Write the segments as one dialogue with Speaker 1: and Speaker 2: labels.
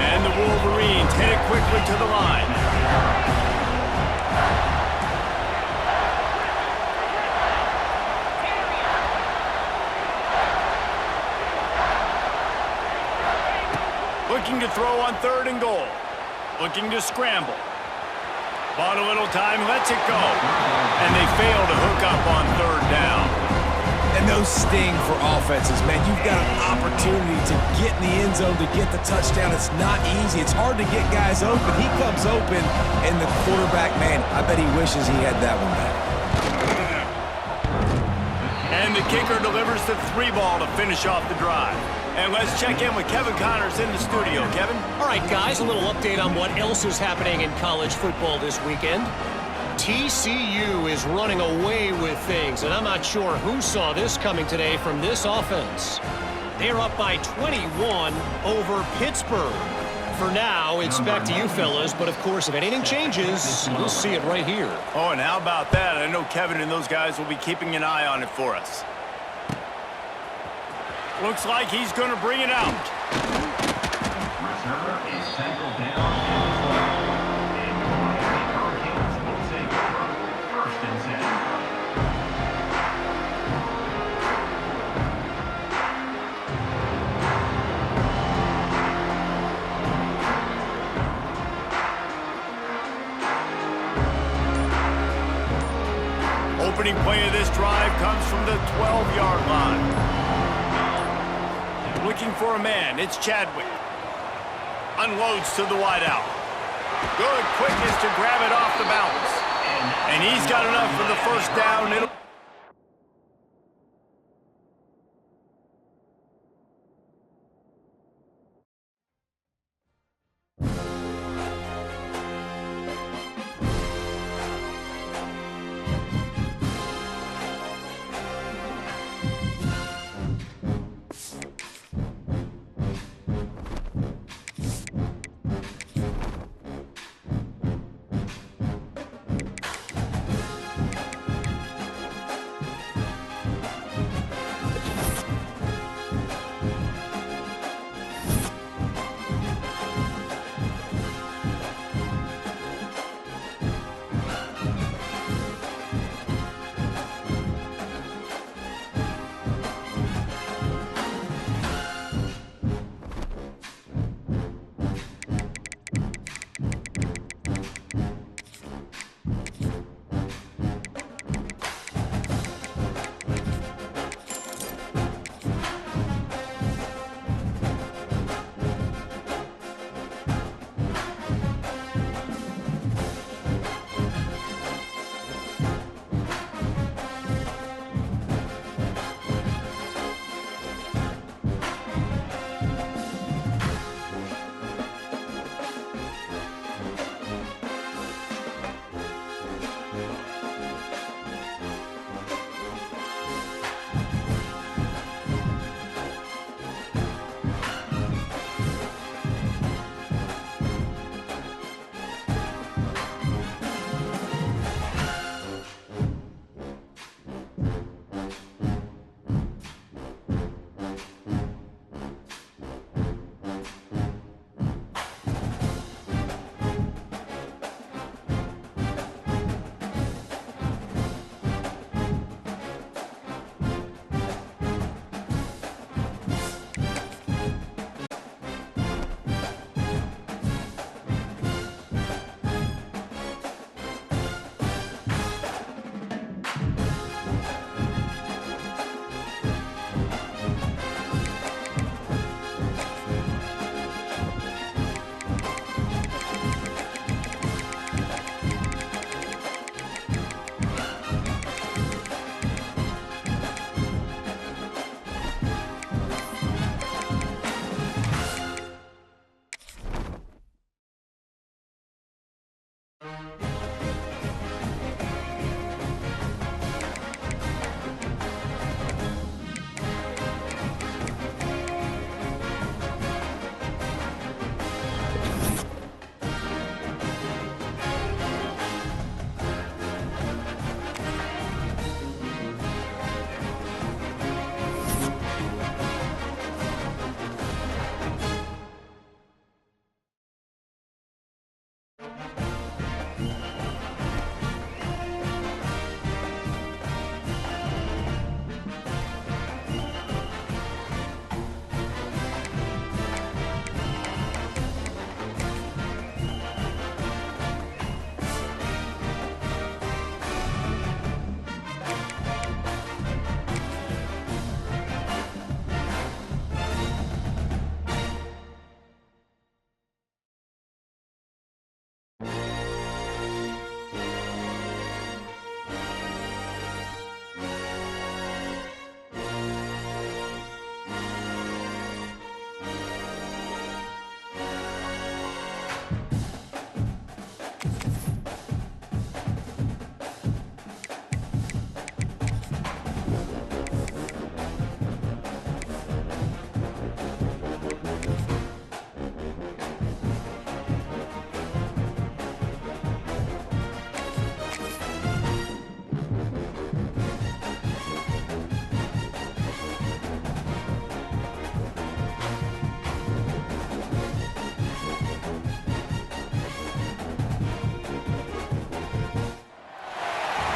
Speaker 1: And the Wolverines hit it quickly to the line. Looking to throw on 3rd and goal. Looking to scramble. Bought a little time, lets it go. And they fail to hook up on 3rd down.
Speaker 2: And those sting for offenses, man. You've got an opportunity to get in the end zone, to get the touchdown. It's not easy. It's hard to get guys open. He comes open, and the quarterback, man, I bet he wishes he had that one back.
Speaker 1: And the kicker delivers the 3 ball to finish off the drive. And let's check in with Kevin Connors in the studio. Kevin?
Speaker 3: All right, guys, a little update on what else is happening in college football this weekend. TCU is running away with things, and I'm not sure who saw this coming today from this offense. They're up by 21 over Pittsburgh. For now, it's back to you fellas, but of course, if anything changes, you'll see it right here.
Speaker 1: Oh, and how about that? I know Kevin and those guys will be keeping an eye on it for us. Looks like he's going to bring it out.
Speaker 4: Returner is tackled down and Hurricanes will take over 1st and
Speaker 1: 10. Opening play of this drive comes from the 12-yard line. Looking for a man, it's Chadwick. Unloads to the wideout. Good quickness to grab it off the bounce. And he's got enough for the 1st down.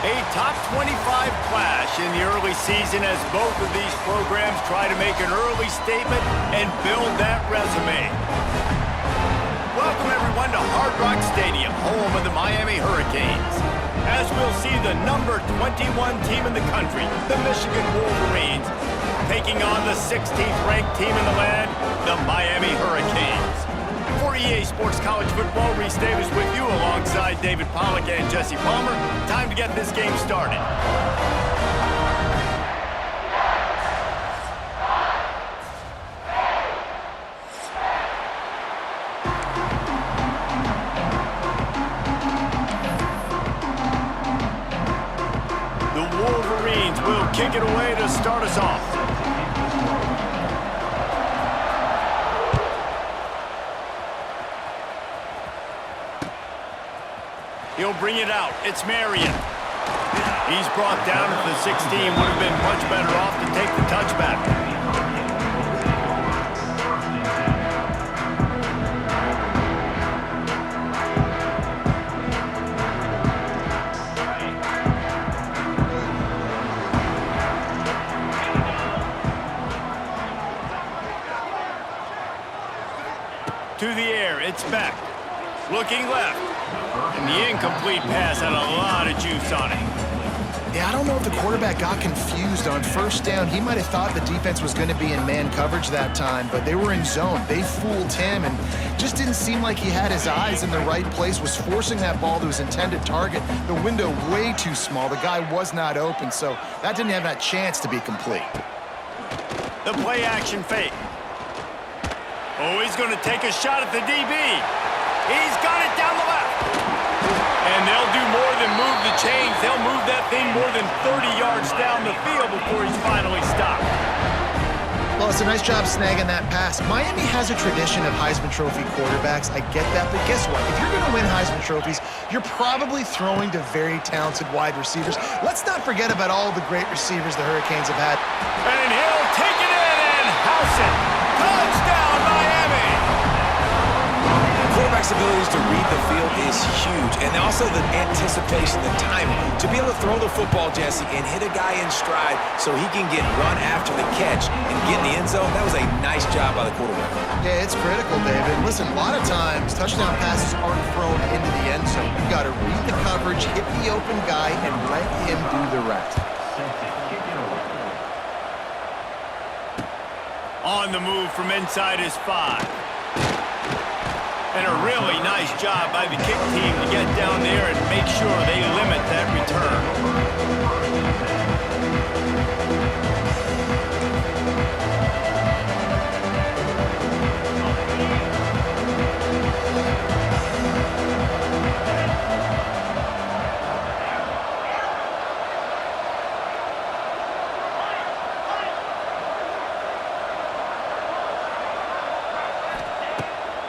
Speaker 1: A top 25 clash in the early season as both of these programs try to make an early statement and build that resume. Welcome everyone to Hard Rock Stadium, home of the Miami Hurricanes. As we'll see the number 21 team in the country, the Michigan Wolverines, taking on the 16th ranked team in the land, the Miami Hurricanes. For EA Sports College Football, Reese Davis with you alongside David Pollack and Jesse Palmer. Time to get this game started. The Wolverines will kick it away to start us off. He'll bring it out. It's Marion. He's brought down at the 16. Would have been much better off to take the touchback. To the air. It's back. Looking left. And the incomplete pass had a lot of juice on it.
Speaker 5: Yeah, I don't know if the quarterback got confused on first down. He might have thought the defense was going to be in man coverage that time, but they were in zone. They fooled him and just didn't seem like he had his eyes in the right place, was forcing that ball to his intended target. The window way too small. The guy was not open, so that didn't have that chance to be complete.
Speaker 1: The play action fake. Oh, he's going to take a shot at the DB. He's got it down the left. And they'll do more than move the chains. They'll move that thing more than 30 yards down the field before he's finally stopped.
Speaker 5: Well, it's a nice job snagging that pass. Miami has a tradition of Heisman Trophy quarterbacks. I get that, but guess what? If you're going to win Heisman Trophies, you're probably throwing to very talented wide receivers. Let's not forget about all the great receivers the Hurricanes have had.
Speaker 1: And he'll take it in and house it. Touchdown, Miami!
Speaker 2: Quarterback's abilities to read the field is huge, and also the anticipation, the timing. To be able to throw the football, Jesse, and hit a guy in stride so he can get run after the catch and get in the end zone, that was a nice job by the quarterback.
Speaker 5: Yeah, it's critical, David. Listen, a lot of times, touchdown passes aren't thrown into the end zone. You've got to read the coverage, hit the open guy, and let him do the rest.
Speaker 1: On the move from inside his 5. And a really nice job by the kick team to get down there and make sure they limit that return.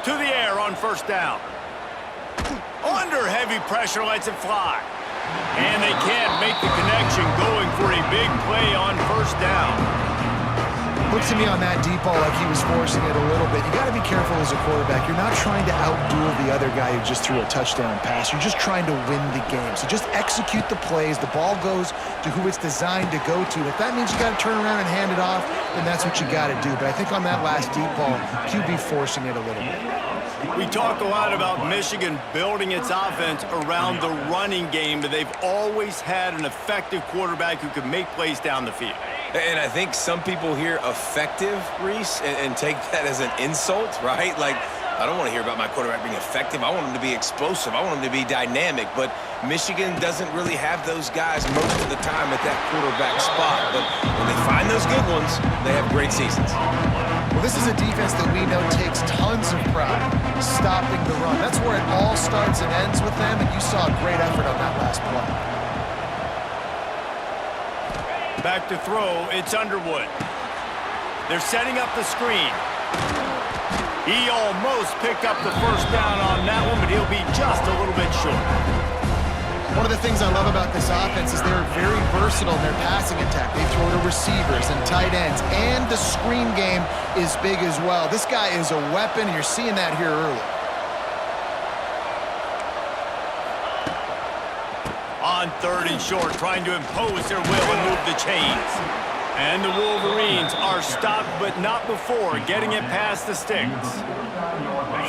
Speaker 1: To the air on first down. Under heavy pressure, lets it fly. And they can't make the connection, going for a big play on first down.
Speaker 5: Looked to me on that deep ball like he was forcing it a little bit. You got to be careful as a quarterback. You're not trying to outduel the other guy who just threw a touchdown pass. You're just trying to win the game. So just execute the plays. The ball goes to who it's designed to go to. If that means you got to turn around and hand it off, then that's what you got to do. But I think on that last deep ball, QB forcing it a little bit.
Speaker 1: We talk a lot about Michigan building its offense around the running game, but they've always had an effective quarterback who can make plays down the field.
Speaker 2: And I think some people hear effective, Reese, and take that as an insult, right? Like, I don't want to hear about my quarterback being effective. I want him to be explosive. I want him to be dynamic. But Michigan doesn't really have those guys most of the time at that quarterback spot. But when they find those good ones, they have great seasons.
Speaker 5: Well, this is a defense that we know takes tons of pride stopping the run. That's where it all starts and ends with them, and you saw a great effort on that last play.
Speaker 1: Back to throw, it's Underwood. They're setting up the screen. He almost picked up the first down on that one, but he'll be just a little bit short.
Speaker 5: One of the things I love about this offense is they're very versatile in their passing attack. They throw to receivers and tight ends, and the screen game is big as well. This guy is a weapon, and you're seeing that here early.
Speaker 1: On on 3rd and short, trying to impose their will and move the chains. And the Wolverines are stopped, but not before getting it past the sticks.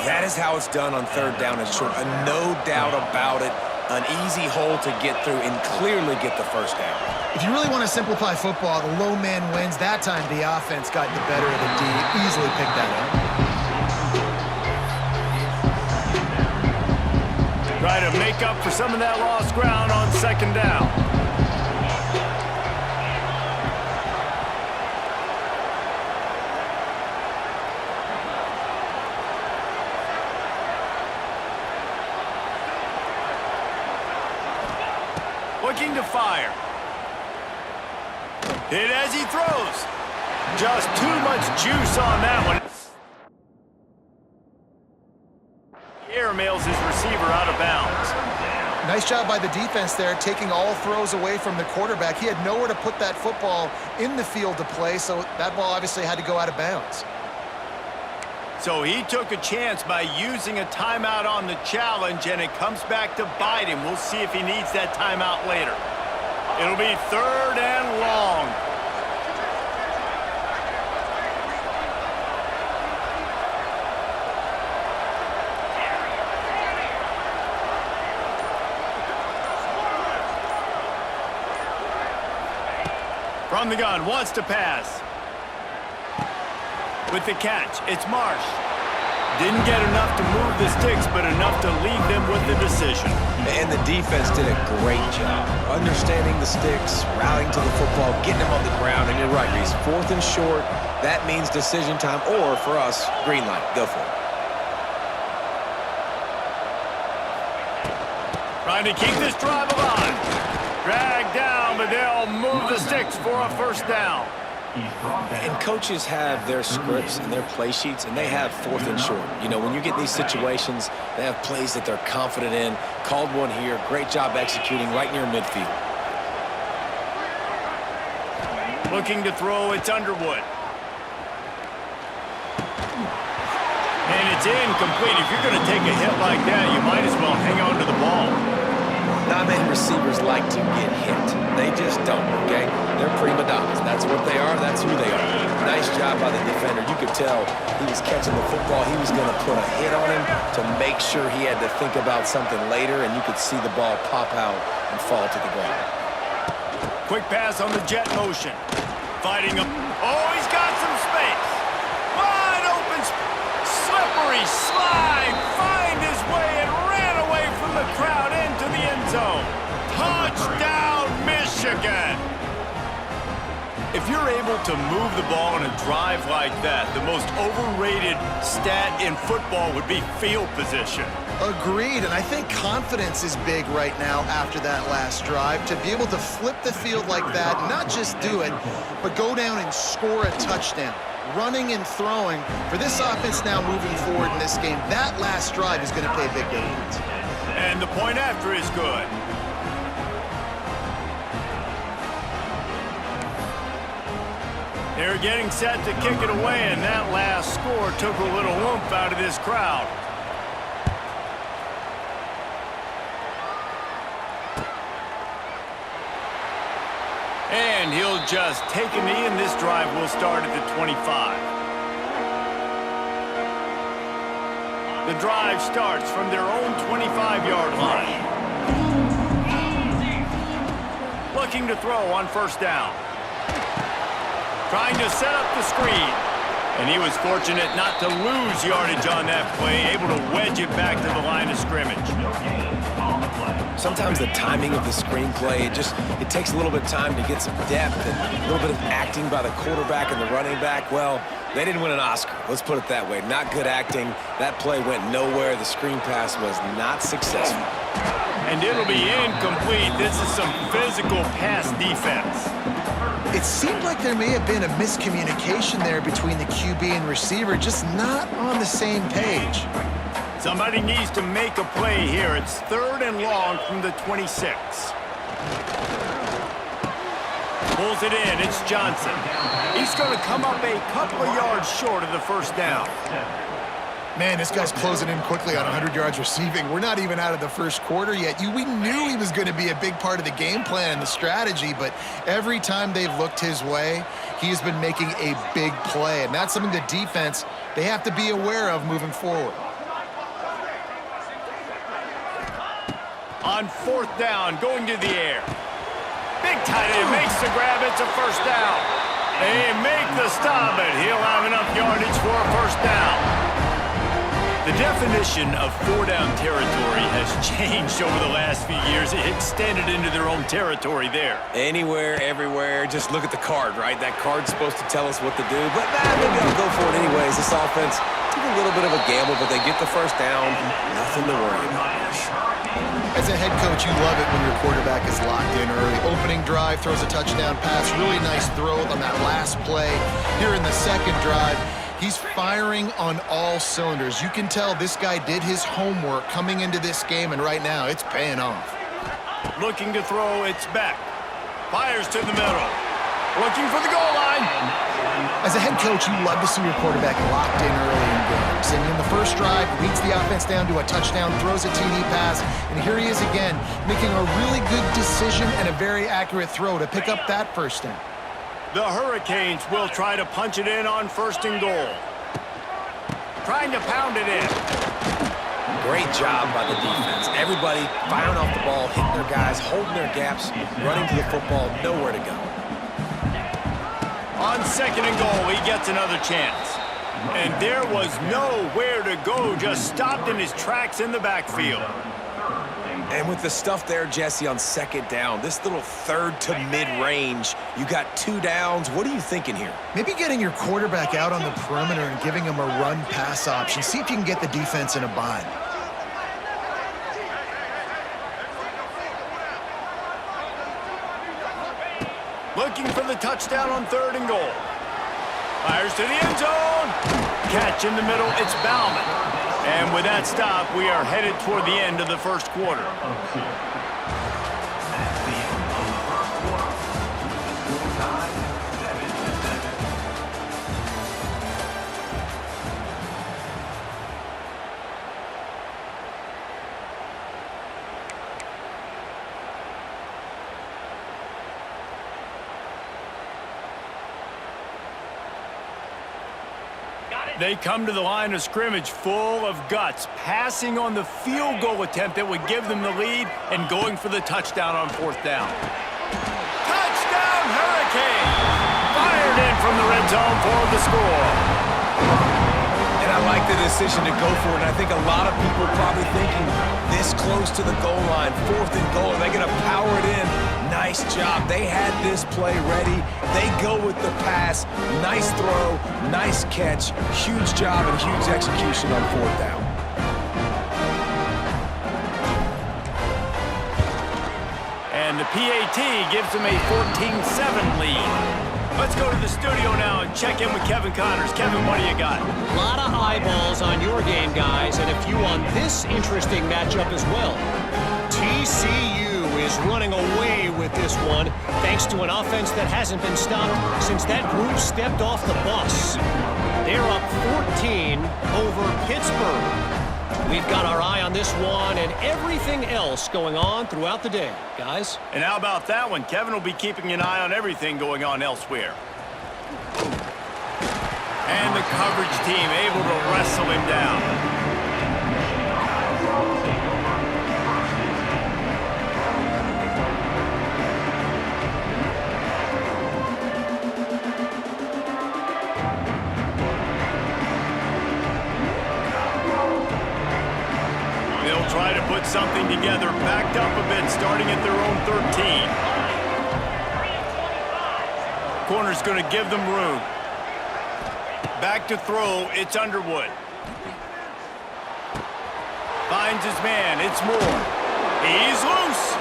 Speaker 2: That is how it's done on 3rd down and short. No doubt about it. An easy hole to get through and clearly get the first down.
Speaker 5: If you really want to simplify football, the low man wins. That time the offense got the better of the D. Easily picked that up.
Speaker 1: Try to make up for some of that lost ground on 2nd down. Looking to fire. Hit as he throws. Just too much juice on that one. Airmails his receiver out of bounds.
Speaker 5: Nice job by the defense there, taking all throws away from the quarterback. He had nowhere to put that football in the field to play, so that ball obviously had to go out of bounds.
Speaker 1: So he took a chance by using a timeout on the challenge, and it comes back to bite him. We'll see if he needs that timeout later. It'll be 3rd and long. From the gun, wants to pass. With the catch, it's Marsh. Didn't get enough to move the sticks, but enough to leave them with the decision.
Speaker 2: And the defense did a great job understanding the sticks, rallying to the football, getting them on the ground. And you're right, Reese, 4th and short, that means decision time, or for us, green light. Go for it.
Speaker 1: Trying to keep this drive alive. Dragged down, but they'll move the sticks for a 1st down.
Speaker 2: And coaches have their scripts and their play sheets, and they have 4th and short. You know, when you get these situations, they have plays that they're confident in. Called one here. Great job executing right near midfield.
Speaker 1: Looking to throw, it's Underwood. And it's incomplete. If you're going to take a hit like that, you might as well hang on to the ball.
Speaker 2: Not many receivers like to get hit. They just don't, okay? They're prima donnas. That's what they are. That's who they are. Nice job by the defender. You could tell he was catching the football. He was going to put a hit on him to make sure he had to think about something later, and you could see the ball pop out and fall to the ground.
Speaker 1: Quick pass on the jet motion. Fighting him. Oh, he's got some space. Wide open. Slippery slide. Find his way and ran away from the crowd into the end zone. Touchdown, Michigan. If you're able to move the ball in a drive like that, the most overrated stat in football would be field position.
Speaker 5: Agreed, and I think confidence is big right now after that last drive. To be able to flip the field like that, not just do it, but go down and score a touchdown. Running and throwing. For this offense now moving forward in this game, that last drive is going to pay big dividends.
Speaker 1: And the point after is good. They're getting set to kick it away, and that last score took a little oomph out of this crowd. And he'll just take a knee, and this drive will start at the 25. The drive starts from their own 25-yard line. Looking to throw on 1st down. Trying to set up the screen. And he was fortunate not to lose yardage on that play, able to wedge it back to the line of scrimmage.
Speaker 2: Sometimes the timing of the screenplay, it takes a little bit of time to get some depth and a little bit of acting by the quarterback and the running back. Well, they didn't win an Oscar. Let's put it that way. Not good acting. That play went nowhere. The screen pass was not successful.
Speaker 1: And it'll be incomplete. This is some physical pass defense.
Speaker 5: It seemed like there may have been a miscommunication there between the QB and receiver, just not on the same page.
Speaker 1: Somebody needs to make a play here. It's 3rd and long from the 26. Pulls it in. It's Johnson. He's going to come up a couple of yards short of the 1st down.
Speaker 5: Man, this guy's closing in quickly on 100 yards receiving. We're not even out of the first quarter yet. We knew he was going to be a big part of the game plan and the strategy, but every time they've looked his way, he has been making a big play, and that's something the defense, they have to be aware of moving forward.
Speaker 1: On fourth down, going to the air. Big tight end makes the grab. It's a first down. They make the stop, but he'll have enough yardage for a first down. The definition of four-down territory has changed over the last few years. It extended into their own territory there.
Speaker 2: Anywhere, everywhere, just look at the card, right? That card's supposed to tell us what to do, but maybe I'll go for it anyways. This offense took a little bit of a gamble, but they get the first down. Nothing to worry about.
Speaker 5: As a head coach, you love it when your quarterback is locked in early. Opening drive, throws a touchdown pass. Really nice throw on that last play. Here in the second drive, he's firing on all cylinders. You can tell this guy did his homework coming into this game, and right now it's paying off.
Speaker 1: Looking to throw, it's back. Fires to the middle. Looking for the goal line.
Speaker 5: As a head coach, you love to see your quarterback locked in early in games. And in the first drive, leads the offense down to a touchdown, throws a TD pass, and here he is again, making a really good decision and a very accurate throw to pick up that first down.
Speaker 1: The Hurricanes will try to punch it in on first and goal. Trying to pound it in.
Speaker 2: Great job by the defense. Everybody firing off the ball, hitting their guys, holding their gaps, running to the football, nowhere to go.
Speaker 1: On second and goal, he gets another chance. And there was nowhere to go, just stopped in his tracks in the backfield.
Speaker 2: And with the stuff there, Jesse, on second down, this little third to mid-range, you got 2 downs. What are you thinking here?
Speaker 5: Maybe getting your quarterback out on the perimeter and giving him a run-pass option. See if you can get the defense in a bind.
Speaker 1: Looking for the touchdown on third and goal. Fires to the end zone. Catch in the middle, it's Bauman. And with that stop, we are headed toward the end of the first quarter.
Speaker 4: That's the end of the first quarter. Score tied 7-7.
Speaker 1: They come to the line of scrimmage full of guts, passing on the field goal attempt that would give them the lead and going for the touchdown on fourth down. Touchdown, Hurricane! Fired in from the red zone for the score.
Speaker 2: And I like the decision to go for it. And I think a lot of people probably thinking this close to the goal line, fourth and goal, are they going to power it in? Nice job. They had this play ready. They go with the pass. Nice throw, nice catch, huge job and huge execution on fourth down.
Speaker 1: And the PAT gives them a 14-7 lead. Let's go to the studio now and check in with Kevin Connors. Kevin, what do you got?
Speaker 3: A lot of eyeballs on your game, guys, and a few on this interesting matchup as well. TCU is running away with this one, thanks to an offense that hasn't been stopped since that group stepped off the bus. They're up 14 over Pittsburgh. We've got our eye on this one and everything else going on throughout the day, guys.
Speaker 1: And how about that one? Kevin will be keeping an eye on everything going on elsewhere. And the coverage team able to wrestle him down. Try to put something together, backed up a bit, starting at their own 13. Corner's going to give them room. Back to throw, it's Underwood. Finds his man, it's Moore. He's loose.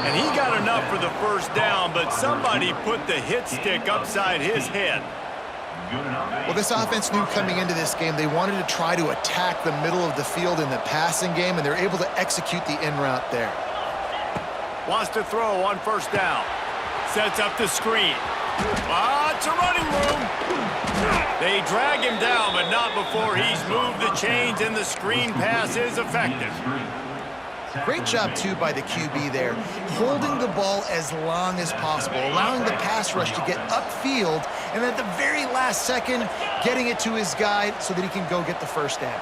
Speaker 1: And he got enough for the first down, but somebody put the hit stick upside his head.
Speaker 5: Well, this offense knew coming into this game they wanted to try to attack the middle of the field in the passing game, and they're able to execute the in route there.
Speaker 1: Wants to throw on first down. Sets up the screen. Lots of running room. They drag him down, but not before he's moved the chains, and the screen pass is effective.
Speaker 5: Great job, too, by the QB there, holding the ball as long as possible, allowing the pass rush to get upfield, and at the very last second, getting it to his guy so that he can go get the first down.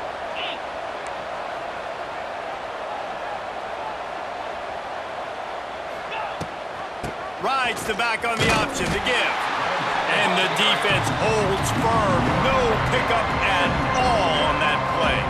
Speaker 1: Rides the back on the option to give. And the defense holds firm. No pickup at all on that play.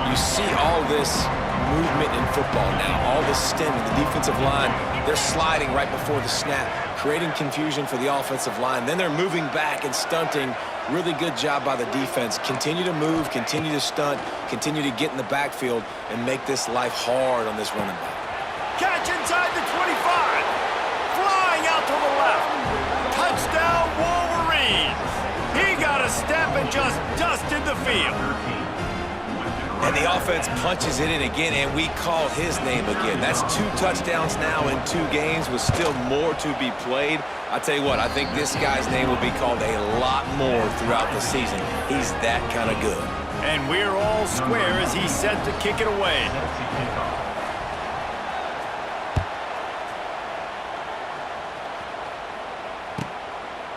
Speaker 2: You see all this movement in football now, all this stemming. The defensive line, they're sliding right before the snap, creating confusion for the offensive line. Then they're moving back and stunting. Really good job by the defense. Continue to move, continue to stunt, continue to get in the backfield and make this life hard on this running back.
Speaker 1: Catch inside the 25. Flying out to the left. Touchdown, Wolverines. He got a step and just dusted the field.
Speaker 2: And the offense punches it in again, and we call his name again. That's 2 touchdowns now in 2 games with still more to be played. I tell you what, I think this guy's name will be called a lot more throughout the season. He's that kind of good.
Speaker 1: And we're all square as he's set to kick it away.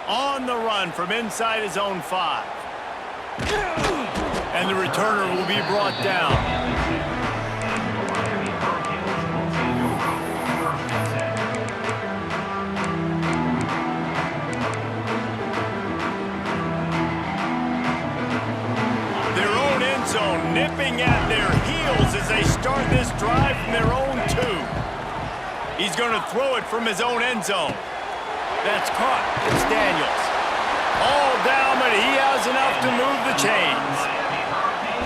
Speaker 1: On the run from inside his own 5. And the returner will be brought down. Their own end zone nipping at their heels as they start this drive from their own 2. He's going to throw it from his own end zone. That's caught. It's Daniels. All down, but he has enough to move the chains.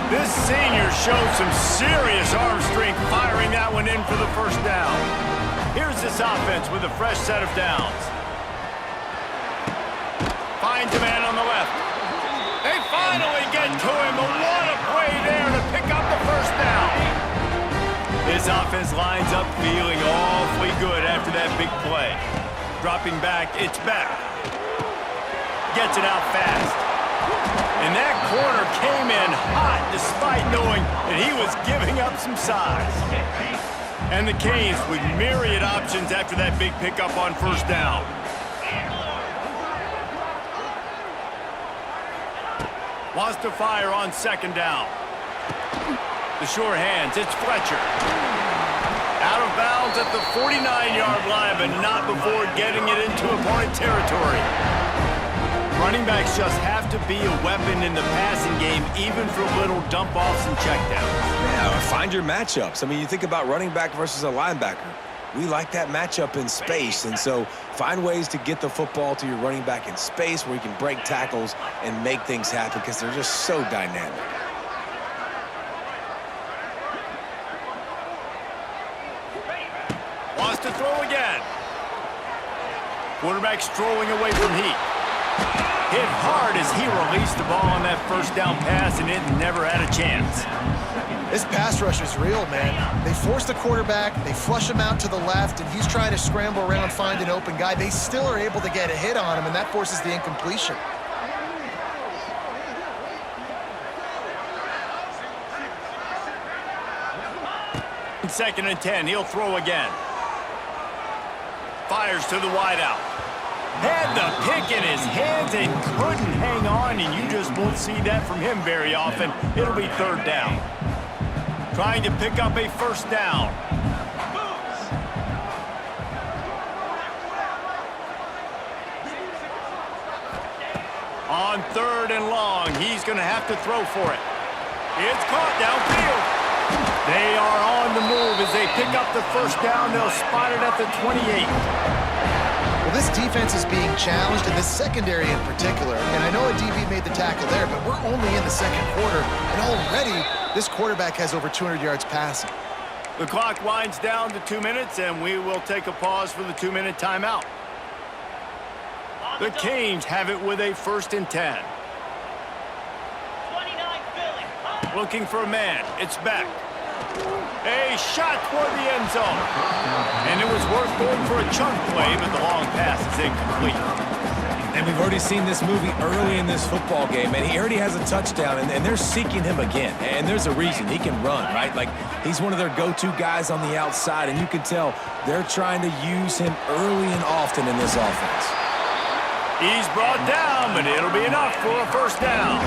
Speaker 1: This senior showed some serious arm strength firing that one in for the first down. Here's this offense with a fresh set of downs. Finds a man on the left. They finally get to him, but what a play there to pick up the first down. This offense lines up feeling awfully good after that big play. Dropping back, it's back. Gets it out fast. And that corner came in hot despite knowing that he was giving up some size. And the Canes with myriad options after that big pickup on first down. Wants to fire on second down. The sure hands, it's Fletcher. Out of bounds at the 49-yard line, but not before getting it into opponent territory. Running backs just have to be a weapon in the passing game, even for little dump-offs and checkdowns.
Speaker 2: Yeah, find your matchups. I mean, you think about running back versus a linebacker. We like that matchup in space, and so find ways to get the football to your running back in space where you can break tackles and make things happen because they're just so dynamic.
Speaker 1: Wants to throw again. Quarterback strolling away from heat. Hit hard as he released the ball on that first down pass, and it never had a chance.
Speaker 5: This pass rush is real, man. They force the quarterback, they flush him out to the left, and he's trying to scramble around, find an open guy. They still are able to get a hit on him, and that forces the incompletion.
Speaker 1: Second and 10, he'll throw again. Fires to the wideout. Had the pick in his hands and couldn't hang on, and you just won't see that from him very often. It'll be third down. Trying to pick up a first down. On third and long, he's going to have to throw for it. It's caught downfield. They are on the move as they pick up the first down. They'll spot it at the 28.
Speaker 5: Well, this defense is being challenged, and this secondary in particular. And I know a DB made the tackle there, but we're only in the second quarter, and already this quarterback has over 200 yards passing.
Speaker 1: The clock winds down to 2 minutes, and we will take a pause for the 2-minute timeout. The Canes have it with a 1st and 10. Looking for a man. It's back. A shot toward the end zone. And it was worth going for a chunk play, but the long pass is incomplete.
Speaker 2: And we've already seen this movie early in this football game, and he already has a touchdown, and they're seeking him again. And there's a reason. He can run, right? Like, he's one of their go-to guys on the outside, and you can tell they're trying to use him early and often in this offense.
Speaker 1: He's brought down, but it'll be enough for a first down.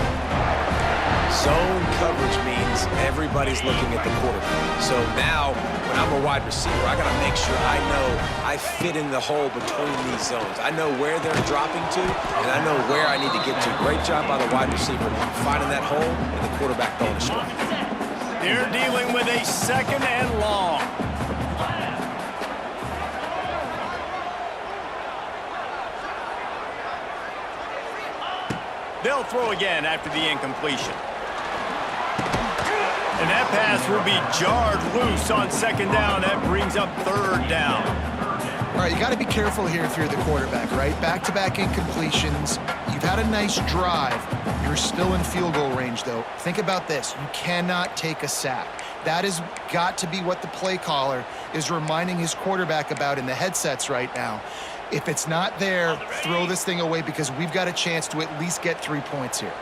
Speaker 2: Zone coverage means everybody's looking at the quarterback. So now, when I'm a wide receiver, I got to make sure I know I fit in the hole between these zones. I know where they're dropping to, and I know where I need to get to. Great job by the wide receiver finding that hole and the quarterback going astray.
Speaker 1: They're dealing with a second and long. They'll throw again after the incompletion. And that pass will be jarred loose on second down. That brings up third down.
Speaker 5: All right, you got to be careful here if you're the quarterback, right? Back-to-back incompletions. You've had a nice drive. You're still in field goal range, though. Think about this. You cannot take a sack. That has got to be what the play caller is reminding his quarterback about in the headsets right now. If it's not there, throw this thing away because we've got a chance to at least get 3 points here.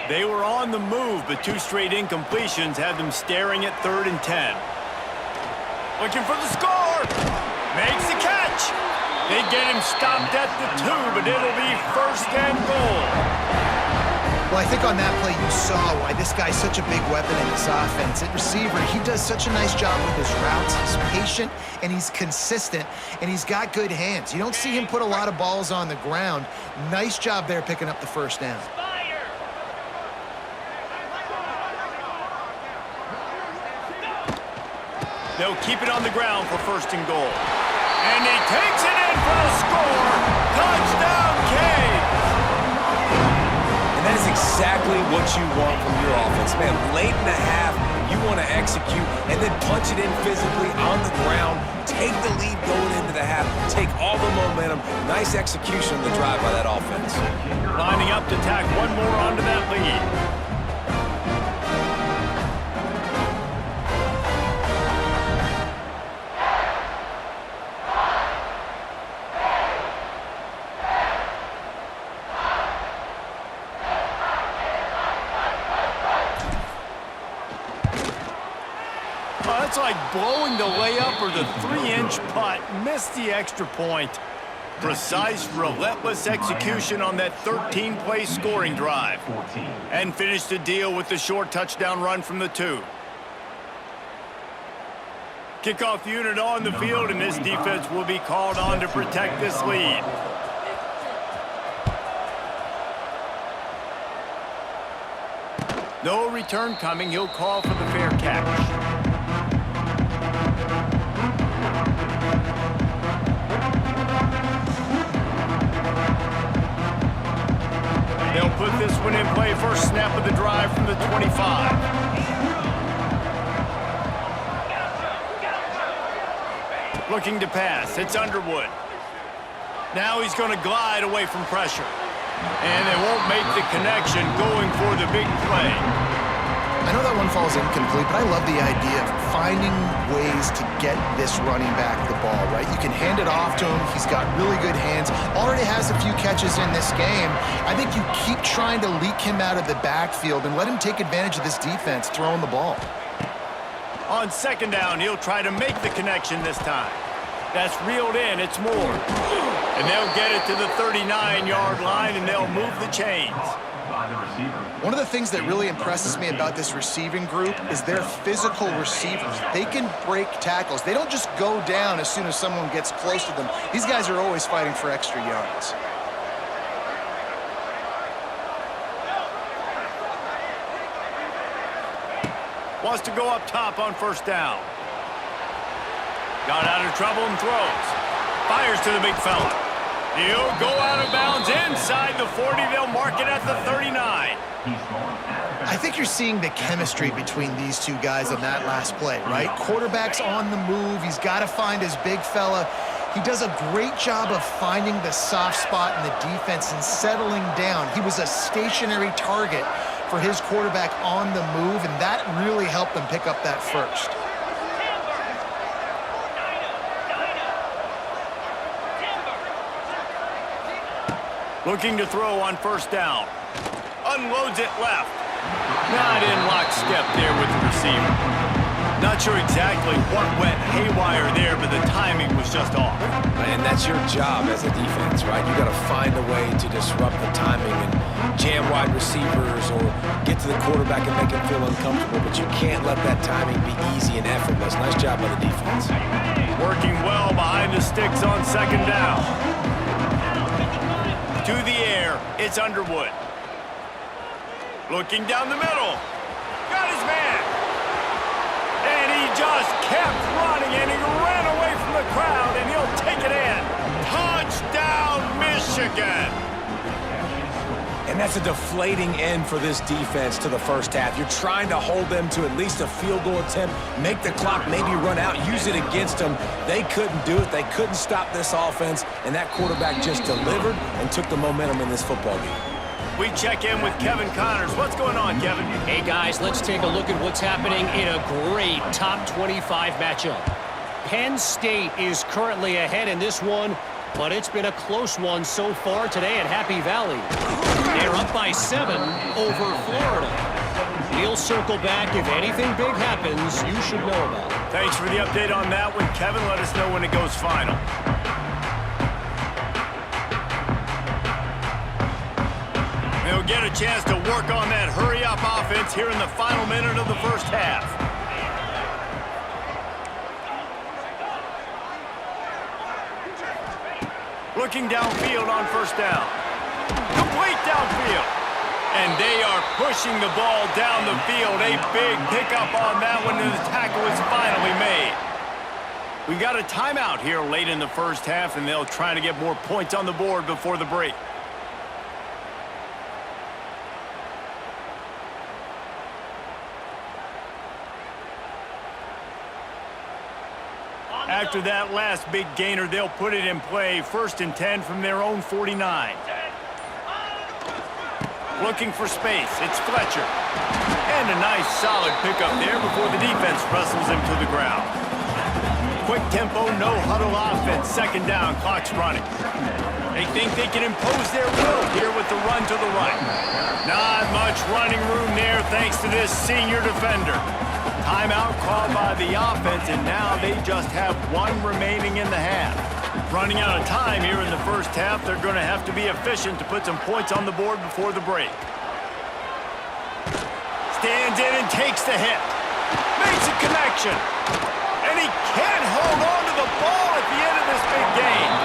Speaker 1: They were on the move, but two straight incompletions had them staring at 3rd and 10. Looking for the score. Makes the catch. They get him stopped at the 2, but it'll be 1st and goal.
Speaker 5: Well, I think on that play you saw why this guy's such a big weapon in this offense. At receiver, he does such a nice job with his routes. He's patient, and he's consistent, and he's got good hands. You don't see him put a lot of balls on the ground. Nice job there picking up the first down.
Speaker 1: They'll keep it on the ground for 1st and goal. And he takes it in for the score. Touchdown, Canes.
Speaker 2: And that is exactly what you want from your offense. Man, late in the half, you want to execute and then punch it in physically on the ground. Take the lead going into the half. Take all the momentum. Nice execution on the drive by that offense.
Speaker 1: Lining up to tack one more onto that lead. It's like blowing the layup or the 3-inch putt. Missed the extra point. Precise, relentless execution on that 13-play scoring drive. And finished the deal with the short touchdown run from the 2. Kickoff unit on the field, and this defense will be called on to protect this lead. No return coming. He'll call for the fair catch. They'll put this one in play. First snap of the drive from the 25. Looking to pass. It's Underwood. Now he's going to glide away from pressure. And they won't make the connection going for the big play.
Speaker 5: I know that one falls incomplete, but I love the idea of finding ways to get this running back the ball, right? You can hand it off to him. He's got really good hands. Already has a few catches in this game. I think you keep trying to leak him out of the backfield and let him take advantage of this defense throwing the ball.
Speaker 1: On second down, he'll try to make the connection this time. That's reeled in. It's Moore. And they'll get it to the 39-yard line, and they'll move the chains.
Speaker 5: One of the things that really impresses me about this receiving group is they're physical receivers. They can break tackles. They don't just go down as soon as someone gets close to them. These guys are always fighting for extra yards.
Speaker 1: Wants to go up top on first down. Got out of trouble and throws. Fires to the big fella. He'll go out of bounds inside the 40. They'll mark it at the 39.
Speaker 5: I think you're seeing the chemistry between these two guys on that last play, right? Quarterback's on the move. He's got to find his big fella. He does a great job of finding the soft spot in the defense and settling down. He was a stationary target for his quarterback on the move, and that really helped help them pick up that first.
Speaker 1: Looking to throw on first down. Unloads it left. Not in lockstep there with the receiver. Not sure exactly what went haywire there, but the timing was just off.
Speaker 2: And that's your job as a defense, right? You got to find a way to disrupt the timing and jam wide receivers or get to the quarterback and make him feel uncomfortable, but you can't let that timing be easy and effortless. Nice job by the defense.
Speaker 1: Working well behind the sticks on second down. To the air, it's Underwood. Looking down the middle. Got his man. And he just kept running, and he ran away from the crowd, and he'll take it in. Touchdown, Michigan.
Speaker 2: And that's a deflating end for this defense to the first half. You're trying to hold them to at least a field goal attempt, make the clock maybe run out, use it against them. They couldn't do it. They couldn't stop this offense, and that quarterback just delivered and took the momentum in this football game.
Speaker 1: We check in with Kevin Connors. What's going on, Kevin?
Speaker 3: Hey, guys, let's take a look at what's happening in a great top 25 matchup. Penn State is currently ahead in this one, but it's been a close one so far today at Happy Valley. They're up by 7 over Florida. We'll circle back if anything big happens you should know about.
Speaker 1: Thanks for the update on that one, Kevin. Let us know when it goes final. They'll get a chance to work on that hurry-up offense here in the final minute of the first half. Looking downfield on first down. Complete downfield. And they are pushing the ball down the field. A big pickup on that one, and the tackle is finally made. We got a timeout here late in the first half, and they'll try to get more points on the board before the break. After that last big gainer, they'll put it in play. 1st and 10 from their own 49. Looking for space. It's Fletcher. And a nice solid pickup there before the defense wrestles him to the ground. Quick tempo, no huddle offense. 2nd down, clock's running. They think they can impose their will here with the run to the right. Not much running room there thanks to this senior defender. Timeout called by the offense, and now they just have 1 remaining in the half. Running out of time here in the first half, they're going to have to be efficient to put some points on the board before the break. Stands in and takes the hit. Makes a connection. And he can't hold on to the ball at the end of this big game.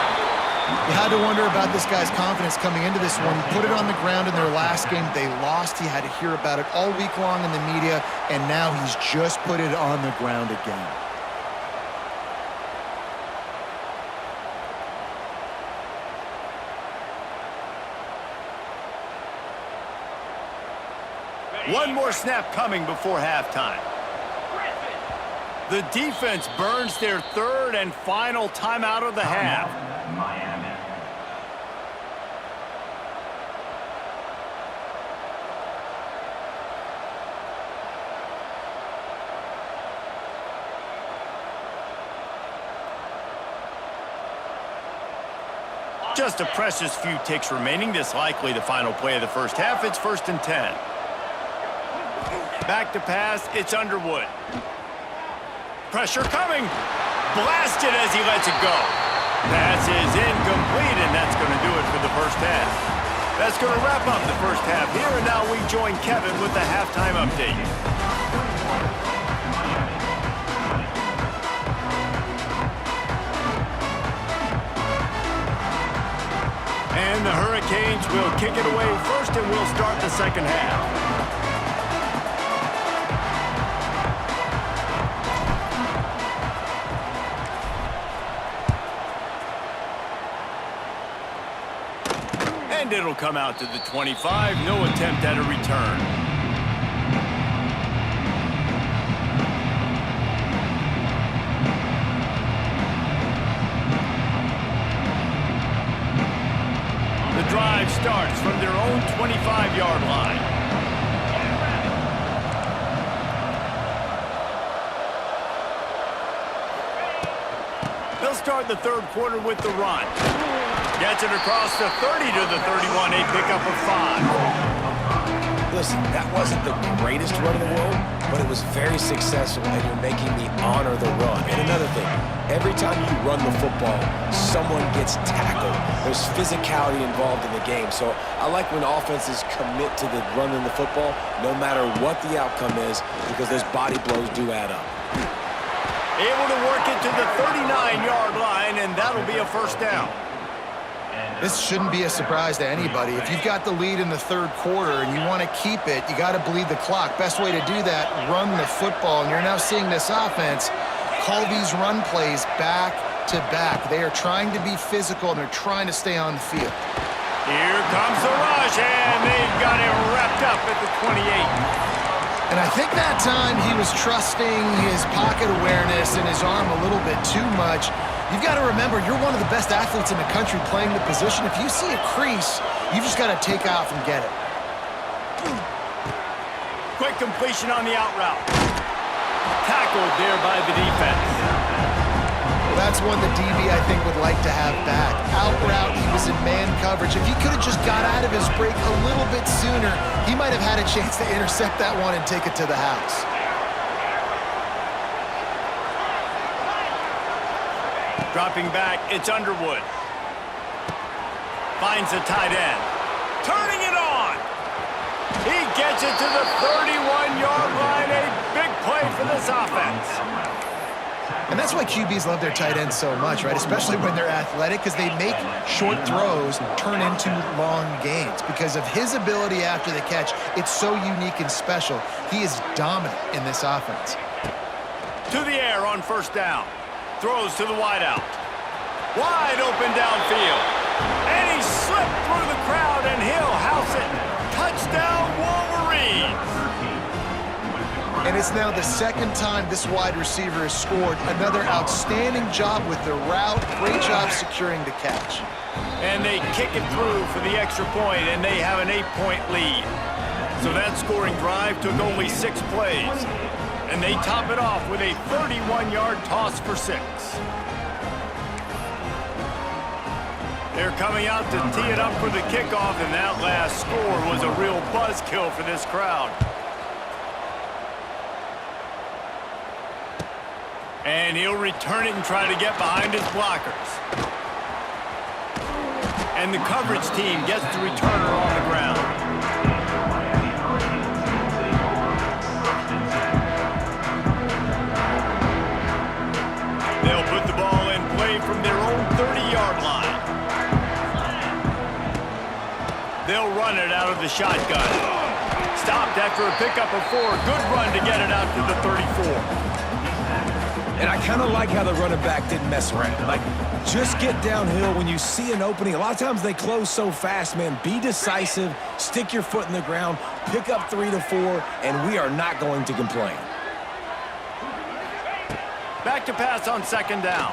Speaker 5: You had to wonder about this guy's confidence coming into this one. He put it on the ground in their last game. They lost. He had to hear about it all week long in the media, and now he's just put it on the ground again.
Speaker 1: One more snap coming before halftime. The defense burns their 3rd and final timeout of the half.
Speaker 4: Miami.
Speaker 1: Just a precious few ticks remaining. This likely the final play of the first half. It's 1st and 10. Back to pass. It's Underwood. Pressure coming. Blasted as he lets it go. Pass is incomplete, and that's going to do it for the first half. That's going to wrap up the first half here, and now we join Kevin with the halftime update. And the Hurricanes will kick it away first, and we'll start the second half. And it'll come out to the 25. No attempt at a return. The drive starts from their own 25-yard line. They'll start the third quarter with the run. Gets it across the 30 to the 31, a pickup of 5.
Speaker 2: Listen, that wasn't the greatest run in the world, but it was very successful, and you're making me honor the run. And another thing, every time you run the football, someone gets tackled. There's physicality involved in the game. So I like when offenses commit to the running the football, no matter what the outcome is, because those body blows do add up.
Speaker 1: Able to work it to the 39-yard line, and that'll be a first down.
Speaker 5: This shouldn't be a surprise to anybody. If you've got the lead in the third quarter and you want to keep it, you got to bleed the clock. Best way to do that, run the football. And you're now seeing this offense call these run plays back to back. They are trying to be physical, and they're trying to stay on the field.
Speaker 1: Here comes the rush, and they've got it wrapped up at the 28.
Speaker 5: And I think that time he was trusting his pocket awareness and his arm a little bit too much. You've got to remember, you're one of the best athletes in the country playing the position. If you see a crease, you've just got to take off and get it.
Speaker 1: Quick completion on the out route. Tackled there by the defense.
Speaker 5: Well, that's one the DB, I think, would like to have back. Out route, he was in man coverage. If he could have just got out of his break a little bit sooner, he might have had a chance to intercept that one and take it to the house.
Speaker 1: Dropping back, it's Underwood. Finds the tight end. Turning it on. He gets it to the 31-yard line. A big play for this offense.
Speaker 5: And that's why QBs love their tight ends so much, right? Especially when they're athletic, because they make short throws turn into long gains. Because of his ability after the catch, it's so unique and special. He is dominant in this offense.
Speaker 1: To the air on first down. Throws to the wideout. Wide open downfield. And he slipped through the crowd, and he'll house it. Touchdown, Wolverines.
Speaker 5: And it's now the second time this wide receiver has scored. Another outstanding job with the route. Great job securing the catch.
Speaker 1: And they kick it through for the extra point, and they have an 8-point lead. So that scoring drive took only 6 plays. And they top it off with a 31-yard toss for 6. They're coming out to tee it up for the kickoff, and that last score was a real buzzkill for this crowd. And he'll return it and try to get behind his blockers. And the coverage team gets the returner on the ground. They'll put the ball in play from their own 30-yard line. They'll run it out of the shotgun. Stopped after a pickup of 4. Good run to get it out to the 34.
Speaker 2: And I kind of like how the running back didn't mess around. Like, just get downhill when you see an opening. A lot of times they close so fast, man. Be decisive, stick your foot in the ground, pick up 3 to 4, and we are not going to complain.
Speaker 1: Back to pass on second down.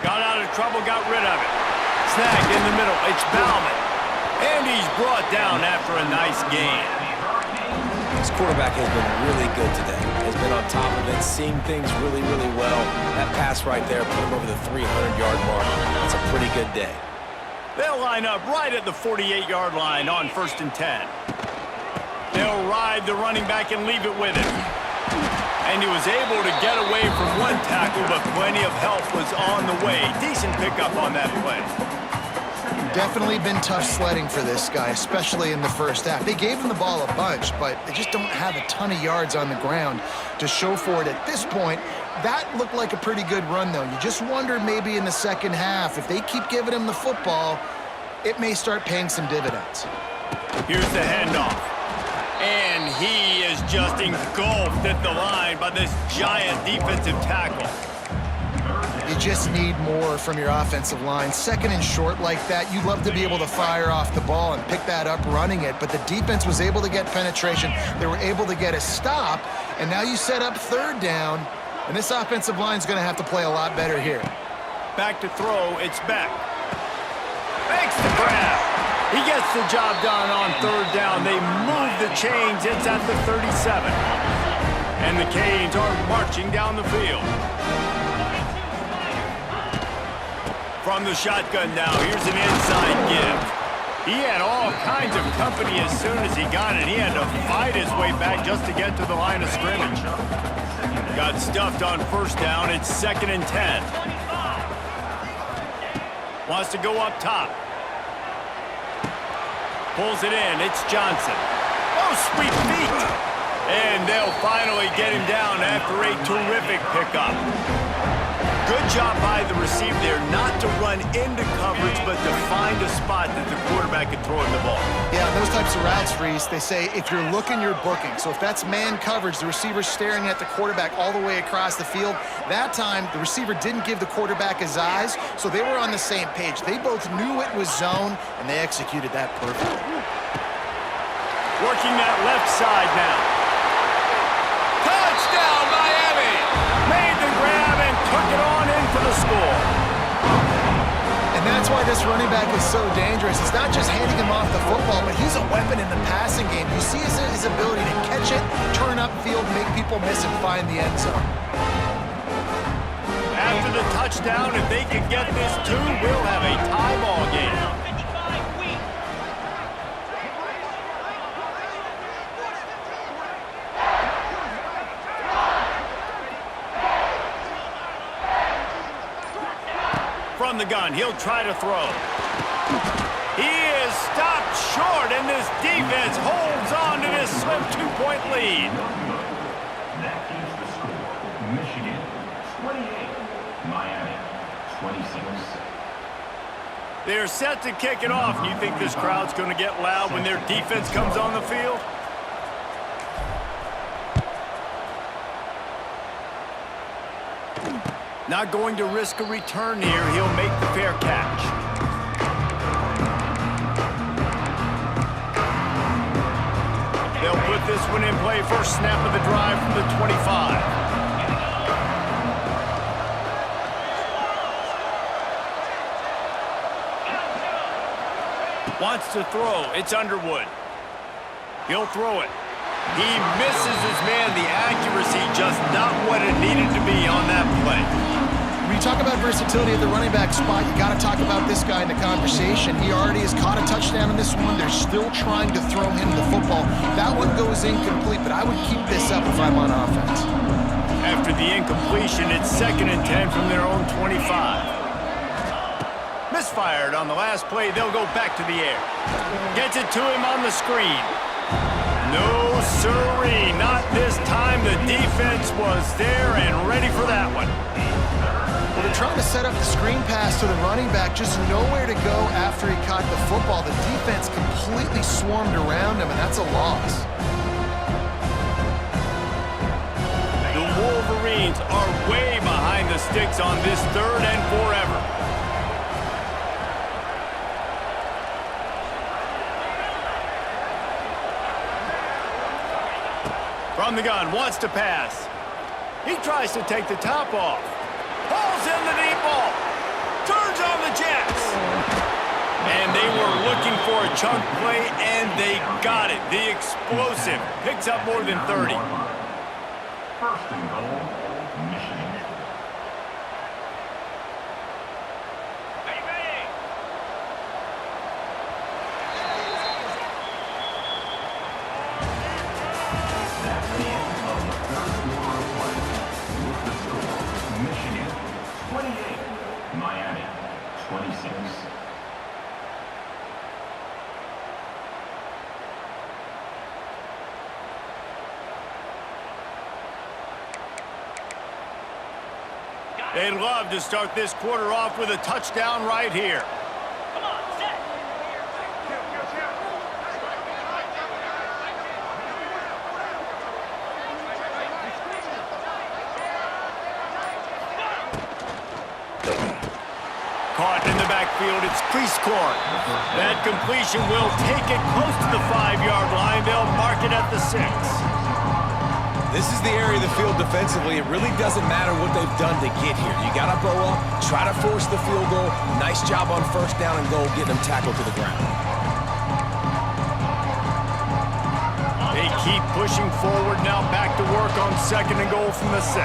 Speaker 1: Got out of trouble, got rid of it. Snagged in the middle, it's Bauman. And he's brought down after a nice gain.
Speaker 2: This quarterback has been really good today. Has been on top of it, seeing things really, really well. That pass right there put him over the 300-yard mark. That's a pretty good day.
Speaker 1: They'll line up right at the 48-yard line on 1st and 10. They'll ride the running back and leave it with him. And he was able to get away from one tackle, but plenty of help was on the way. Decent pickup on that play.
Speaker 5: Definitely been tough sledding for this guy, especially in the first half. They gave him the ball a bunch, but they just don't have a ton of yards on the ground to show for it at this point. That looked like a pretty good run, though. You just wondered maybe in the second half, if they keep giving him the football, it may start paying some dividends.
Speaker 1: Here's the handoff. And he is just engulfed at the line by this giant defensive tackle.
Speaker 5: You just need more from your offensive line. Second and short like that, you'd love to be able to fire off the ball and pick that up running it, but the defense was able to get penetration. They were able to get a stop, and now you set up third down, and this offensive line's going to have to play a lot better here.
Speaker 1: Back to throw, it's Beck. Makes the grab. He gets the job done on third down. They move the chains. It's at the 37. And the Canes are marching down the field. From the shotgun now, here's an inside give. He had all kinds of company as soon as he got it. He had to fight his way back just to get to the line of scrimmage. Got stuffed on first down. It's 2nd and 10. Wants to go up top. Pulls it in. It's Johnson. Oh, sweet feet. And they'll finally get him down after a terrific pickup. Good job by the receiver there, not to run into coverage, but to find a spot that the quarterback can throw him the ball.
Speaker 5: Yeah, those types of routes, Reese, they say if you're looking, you're booking. So if that's man coverage, the receiver's staring at the quarterback all the way across the field. That time, the receiver didn't give the quarterback his eyes, so they were on the same page. They both knew it was zone, and they executed that perfectly.
Speaker 1: Working that left side now. Touchdown, Miami! Made the grab and took it on in for the score.
Speaker 5: And that's why this running back is so dangerous. It's not just handing him off the football, but he's a weapon in the passing game. You see his ability to catch it, turn upfield, make people miss, and find the end zone.
Speaker 1: After the touchdown, if they can get this too, we'll have a tie ball game. From the gun, he'll try to throw. He is stopped short, and this defense holds on to this slim 2-point lead.
Speaker 4: That is the score. Michigan 28, Miami 26.
Speaker 1: They're set to kick it off. You think this crowd's going to get loud when their defense comes on the field? Not going to risk a return here. He'll make the fair catch. They'll put this one in play. First snap of the drive from the 25. Wants to throw. It's Underwood. He'll throw it. He misses his man. The accuracy just not what it needed to be on that play.
Speaker 5: When you talk about versatility at the running back spot, you got to talk about this guy in the conversation. He already has caught a touchdown in this one. They're still trying to throw him the football. That one goes incomplete, but I would keep this up if I'm on offense.
Speaker 1: After the incompletion, it's 2nd and 10 from their own 25. Misfired on the last play. They'll go back to the air. Gets it to him on the screen. No, sirree, not this time. The defense was there and ready for that one.
Speaker 5: Well, they're trying to set up the screen pass to the running back, just nowhere to go after he caught the football. The defense completely swarmed around him, and that's a loss.
Speaker 1: The Wolverines are way behind the sticks on this 3rd and forever. From the gun, wants to pass. He tries to take the top off. Pulls in the deep ball. Turns on the Jets. And they were looking for a chunk play, and they got it. The explosive picks up more than 30.
Speaker 4: 1st and goal, Michigan. That's the end of the 3rd quarter of play. With the score, Michigan 28, Miami 26.
Speaker 1: They'd love to start this quarter off with a touchdown right here. Caught in the backfield, it's Prieskorn. That completion will take it close to the 5-yard line. They'll mark it at the 6.
Speaker 2: This is the area of the field defensively. It really doesn't matter what they've done to get here. You got to go up, try to force the field goal. Nice job on first down and goal, getting them tackled to the ground.
Speaker 1: They keep pushing forward now, back to work on 2nd and goal from the 6.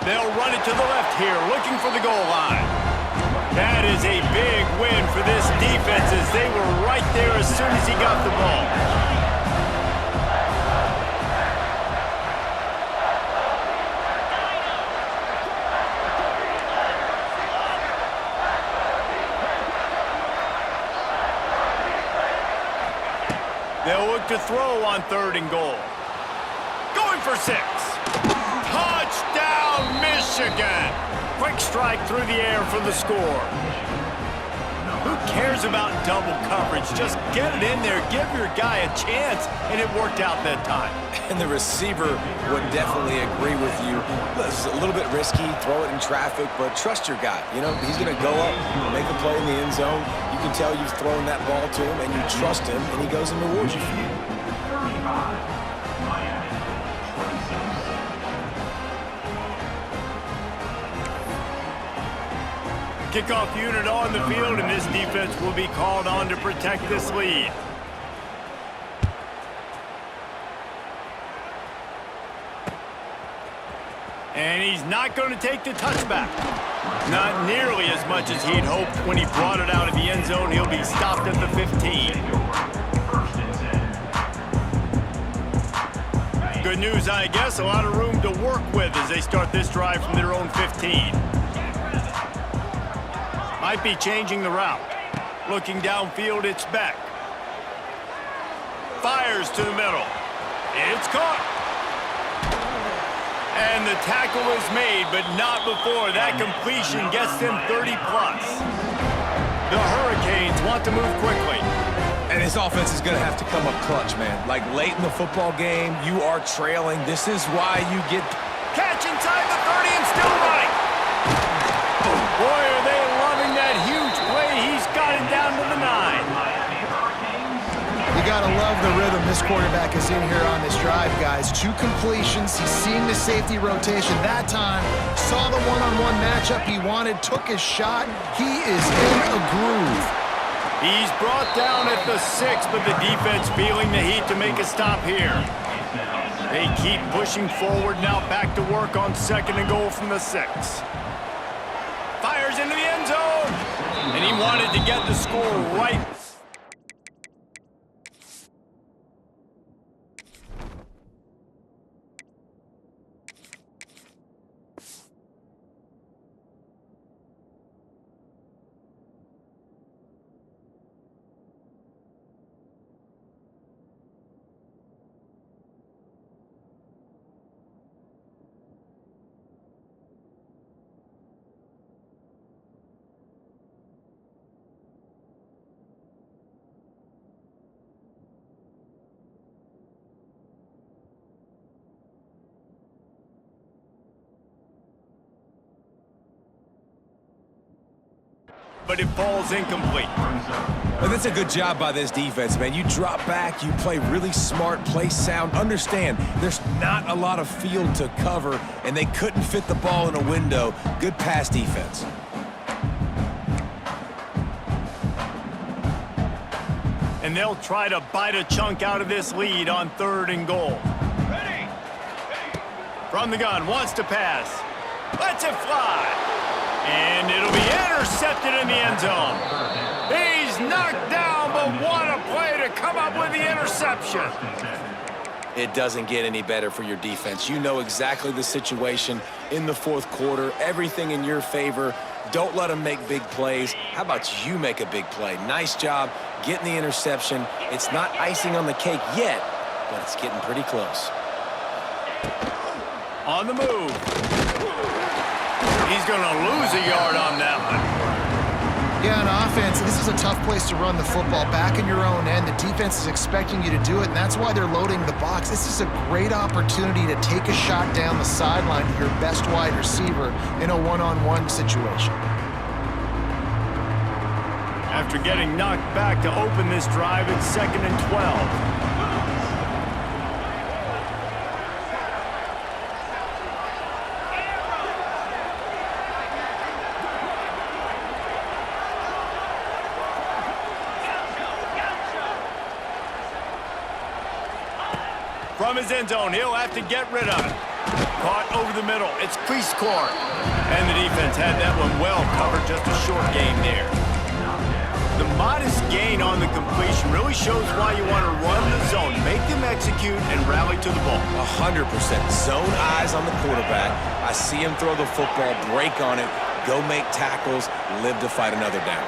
Speaker 1: They'll run it to the left here, looking for the goal line. That is a big win for this defense as they were right there as soon as he got the ball. They'll look to throw on 3rd and goal. Going for 6. Touchdown, Michigan! Quick strike through the air for the score. Who cares about double coverage? Just get it in there, give your guy a chance, and it worked out that time.
Speaker 2: And the receiver would definitely agree with you. This is a little bit risky, throw it in traffic, but trust your guy. You know, he's going to go up, make a play in the end zone. You can tell you've thrown that ball to him, and you trust him, and he goes and rewards you for it.
Speaker 4: 35, Miami, 26.
Speaker 1: Kickoff unit on the field, and this defense will be called on to protect this lead. And he's not going to take the touchback. Not nearly as much as he'd hoped when he brought it out of the end zone. He'll be stopped at the 15. Good news, I guess. A lot of room to work with as they start this drive from their own 15. Might be changing the route. Looking downfield, it's Beck. Fires to the middle. It's caught. And the tackle is made, but not before that completion gets them 30+. The Hurricanes want to move quickly.
Speaker 2: And this offense is going to have to come up clutch, man. Like late in the football game, you are trailing. This is why you get...
Speaker 1: Catch inside the 30 and still running. Boy, are they loving that huge play. He's got it down to the 9.
Speaker 5: You got to love the rhythm this quarterback is in here on this drive, guys. 2 completions. He's seeing the safety rotation. That time, saw the one-on-one matchup he wanted, took his shot. He is in a groove.
Speaker 1: He's brought down at the 6, but the defense feeling the heat to make a stop here. They keep pushing forward now, back to work on 2nd and goal from the 6. Fires into the end zone, and he wanted to get the score right. But it falls incomplete.
Speaker 2: And that's a good job by this defense, man. You drop back, you play really smart, play sound. Understand, there's not a lot of field to cover, and they couldn't fit the ball in a window. Good pass defense.
Speaker 1: And they'll try to bite a chunk out of this lead on 3rd and goal. Ready. From the gun, wants to pass. Lets it fly. And it'll be intercepted in the end zone. He's knocked down, but what a play to come up with the interception.
Speaker 2: It doesn't get any better for your defense. You know exactly the situation in the 4th quarter. Everything in your favor. Don't let them make big plays. How about you make a big play? Nice job getting the interception. It's not icing on the cake yet, but it's getting pretty close.
Speaker 1: On the move. He's going to lose a yard on that one.
Speaker 5: Yeah, on offense, this is a tough place to run the football. Back in your own end, the defense is expecting you to do it, and that's why they're loading the box. This is a great opportunity to take a shot down the sideline to your best wide receiver in a one-on-one situation.
Speaker 1: After getting knocked back to open this drive, it's 2nd and 12. From his end zone, he'll have to get rid of it. Caught over the middle. It's crease court. And the defense had that one well covered. Just a short game there. The modest gain on the completion really shows why you want to run the zone, make them execute, and rally to the ball.
Speaker 2: 100%. Zone eyes on the quarterback. I see him throw the football, break on it, go make tackles, live to fight another down.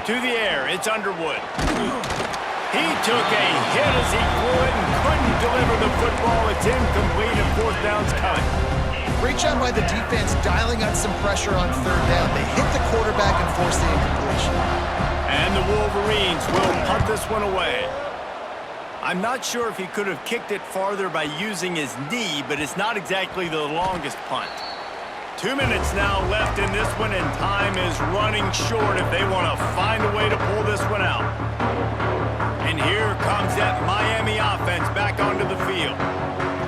Speaker 1: To the air, it's Underwood. He took a hit as he threw it and couldn't deliver the football. It's incomplete and fourth down's coming.
Speaker 5: Great job by the defense dialing out some pressure on third down. They hit the quarterback and forced the incompletion.
Speaker 1: And the Wolverines will punt this one away. I'm not sure if he could have kicked it farther by using his knee, but it's not exactly the longest punt. 2 minutes now left in this one, and time is running short if they want to find a way to pull this one out. And here comes that Miami offense back onto the field.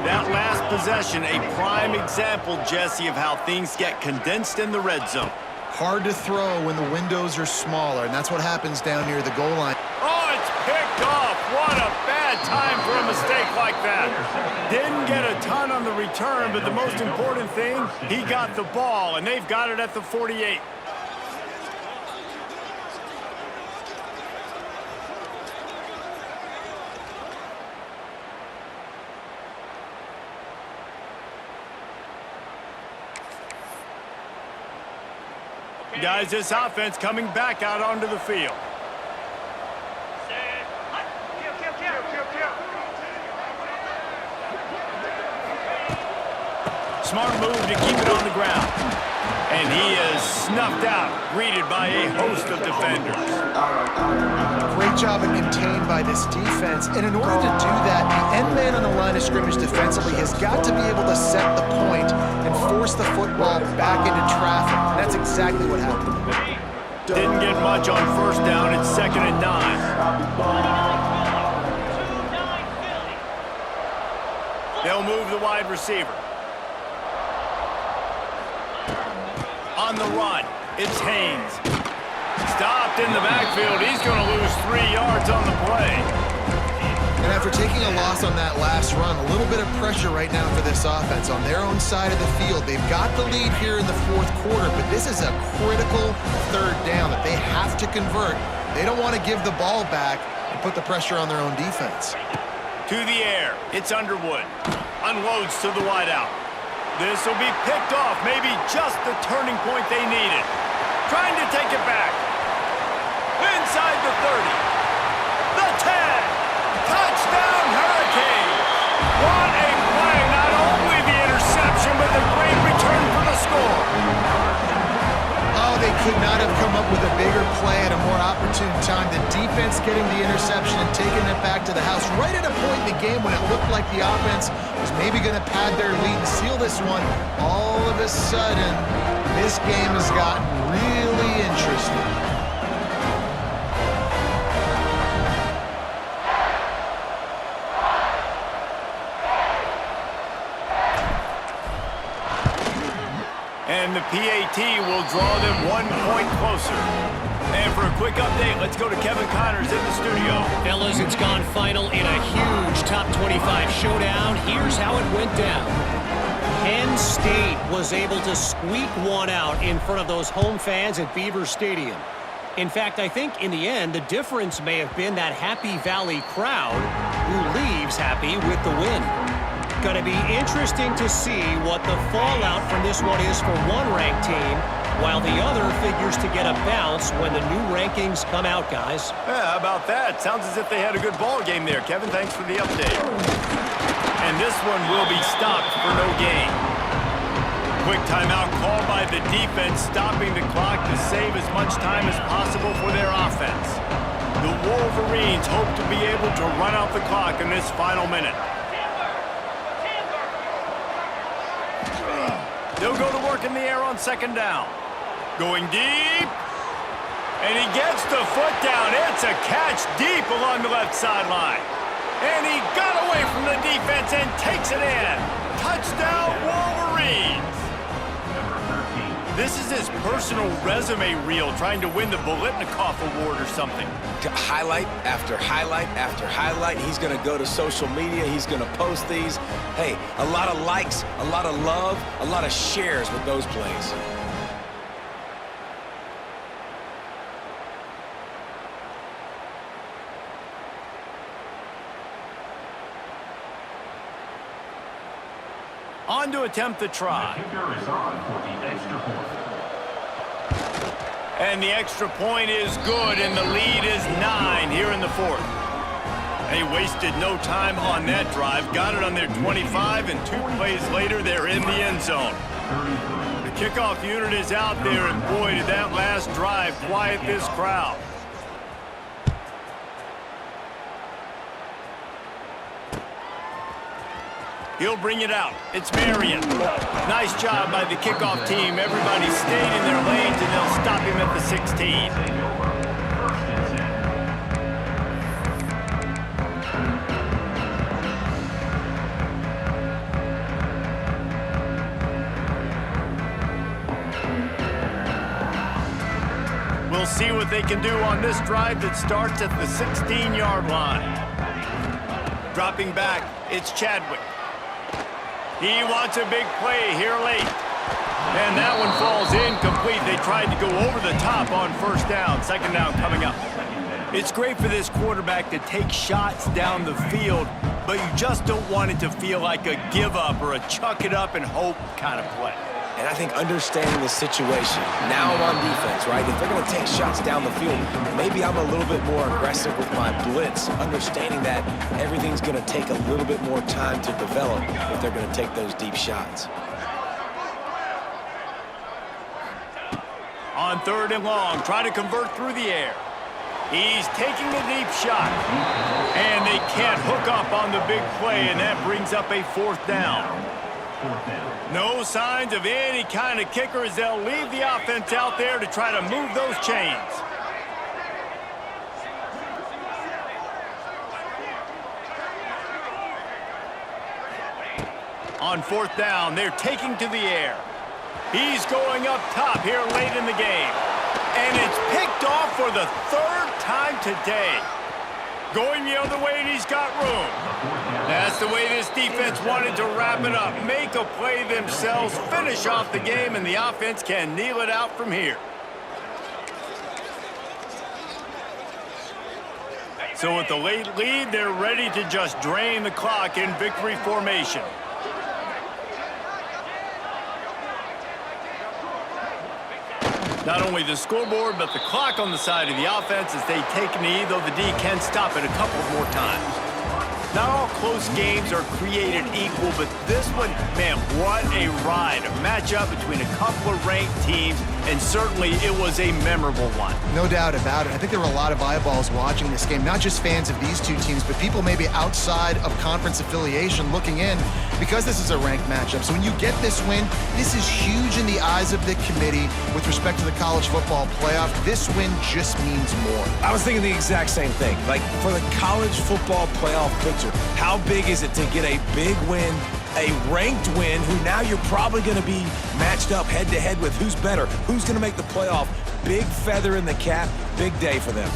Speaker 1: That last possession, a prime example, Jesse, of how things get condensed in the red zone.
Speaker 5: Hard to throw when the windows are smaller, and that's what happens down near the goal line.
Speaker 1: Oh, it's picked off. What a bad time for a mistake like that. Didn't get a ton on the return, but the most important thing, he got the ball, and they've got it at the 48. Guys, this offense coming back out onto the field. Smart move to keep it on the ground. And he is snuffed out, greeted by a host of defenders.
Speaker 5: Great job and contained by this defense. And in order to do that, the end man on the line of scrimmage defensively has got to be able to set the point and force the football back into traffic. And that's exactly what happened.
Speaker 1: Didn't get much on first down. It's 2nd and 9. They'll move the wide receiver. On the run, it's Haynes. Stopped in the backfield. He's going to lose 3 yards on the play.
Speaker 5: And after taking a loss on that last run, a little bit of pressure right now for this offense on their own side of the field. They've got the lead here in the fourth quarter, but this is a critical third down that they have to convert. They don't want to give the ball back and put the pressure on their own defense.
Speaker 1: To the air, it's Underwood. Unloads to the wideout. This will be picked off, maybe just the turning point they needed. Trying to take it back. Inside the 30. The 10. Touchdown, Hurricanes. What a play. Not only the interception, but the great return for the score.
Speaker 5: Oh, they could not have come up with a bigger play at a more opportune time. The defense getting the interception and taking it back to the house right at a point in the game when it looked like the offense was maybe going to pad their lead and seal this one. All of a sudden, this game has gotten really interesting.
Speaker 1: And the PAT will draw them 1 point closer. And for a quick update, let's go to Kevin Connors in the studio.
Speaker 3: Fellas, it's gone final in a huge top 25 showdown. Here's how it went down. Penn State was able to squeak one out in front of those home fans at Beaver Stadium. In fact, I think in the end, the difference may have been that Happy Valley crowd who leaves happy with the win. Going to be interesting to see what the fallout from this one is for one ranked team, while the other figures to get a bounce when the new rankings come out, guys.
Speaker 1: Yeah, how about that? Sounds as if they had a good ball game there. Kevin, thanks for the update. And this one will be stopped for no gain. Quick timeout called by the defense, stopping the clock to save as much time as possible for their offense. The Wolverines hope to be able to run out the clock in this final minute. They'll go to work in the air on 2nd down. Going deep. And he gets the foot down. It's a catch deep along the left sideline. And he got away from the defense and takes it in. Touchdown, Wolverines! This is his personal resume reel, trying to win the Bolitnikoff Award or something.
Speaker 2: Highlight after highlight after highlight. He's going to go to social media. He's going to post these. Hey, a lot of likes, a lot of love, a lot of shares with those plays.
Speaker 1: On to attempt the try.
Speaker 4: The kicker is on for the extra point.
Speaker 1: And the extra point is good, and the lead is 9 here in the fourth. They wasted no time on that drive. Got it on their 25, and 2 plays later, they're in the end zone. The kickoff unit is out there, and boy, did that last drive quiet this crowd. He'll bring it out. It's Marion. Nice job by the kickoff team. Everybody stayed in their lanes, and they'll stop him at the 16. We'll see what they can do on this drive that starts at the 16-yard line. Dropping back, it's Chadwick. He wants a big play here late. And that one falls incomplete. They tried to go over the top on first down. Second down coming up. It's great for this quarterback to take shots down the field, but you just don't want it to feel like a give up or a chuck it up and hope kind of play.
Speaker 2: And I think understanding the situation, now I'm on defense, right? If they're going to take shots down the field, maybe I'm a little bit more aggressive with my blitz, understanding that everything's going to take a little bit more time to develop if they're going to take those deep shots.
Speaker 1: On 3rd and long, trying to convert through the air. He's taking the deep shot. And they can't hook up on the big play, and that brings up a 4th down. No signs of any kind of kicker as they'll leave the offense out there to try to move those chains. On 4th down, they're taking to the air. He's going up top here late in the game. And it's picked off for the 3rd time today. Going the other way, and he's got room. That's the way this defense wanted to wrap it up. Make a play themselves, finish off the game, and the offense can kneel it out from here. So with the late lead, they're ready to just drain the clock in victory formation. Not only the scoreboard, but the clock on the side of the offense as they take a knee, though the D can stop it a couple more times. Not all close games are created equal, but this one, man, what a ride. A matchup between a couple of ranked teams, and certainly it was a memorable one.
Speaker 5: No doubt about it. I think there were a lot of eyeballs watching this game, not just fans of these two teams, but people maybe outside of conference affiliation looking in because this is a ranked matchup. So when you get this win, this is huge in the eyes of the committee with respect to the college football playoff. This win just means more.
Speaker 2: I was thinking the exact same thing. Like, for the college football playoff picture, how big is it to get a big win, a ranked win, who now you're probably going to be matched up head-to-head with who's better, who's going to make the playoff. Big feather in the cap, big day for them.